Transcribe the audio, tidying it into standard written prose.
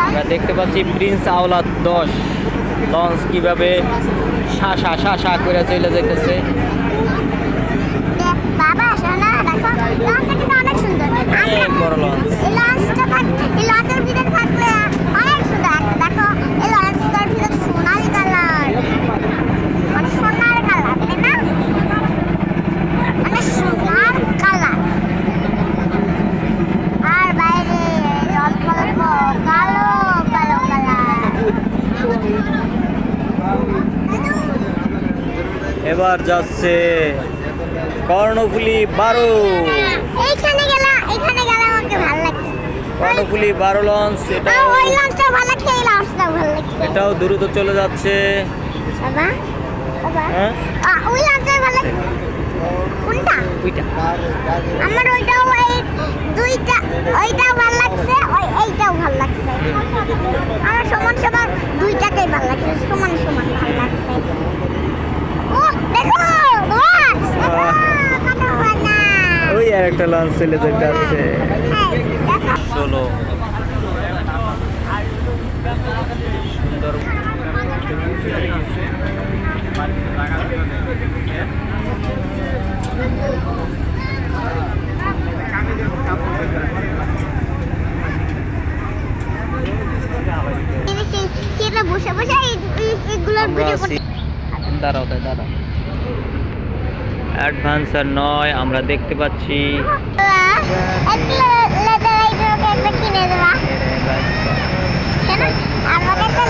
আমরা দেখতে পাচ্ছি প্রিন্স আওলাদ 10 লঞ্চ কিভাবে শা শা শা শা করে চলে যেতেছে। বাবা শোনা দেখো লঞ্চটা কিন্তু অনেক সুন্দর। অনেক বড় লঞ্চ। এই লঞ্চের ভিতরে থাকলে অনেক সুন্দর। দেখো এই লঞ্চটার ভিতরে সোনালি কালার, মানে সোনার কালার, তাই না? মানে সোনার কালার। আর বাইরে অল্প অল্প কালো কালো কালার। এবার যাচ্ছে কর্ণফুলী 12। এখানে গেলে আমাকে ভালো লাগছে। কর্ণফুলী 12 লঞ্চ। ওই লঞ্চটা ভালো লাগছে, এই লঞ্চটা ভালো লাগছে। এটাও দ্রুত চলে যাচ্ছে। বাবা বাবা হ্যাঁ ওই লঞ্চটা ভালো লাগছে। কোনটা? ওইটা আমার ওইটাও, এই দুইটা, ওইটাও ভালো লাগছে, এইটাও ভালো লাগছে। আমার সমান সমান দুইটাতেই ভালো লাগছে, সমান সমান ভালো লাগছে। ও দেখো ওই আর একটা লঞ্চ চলে যাচ্ছে। চলো সুন্দর বসে বসে এগুলোর ভিডিও করতে। দাঁড়াও দাঁড়াও। অ্যাডভান্সার 9 আমরা দেখতে পাচ্ছি। কিনে দেবা। আমাকে একটা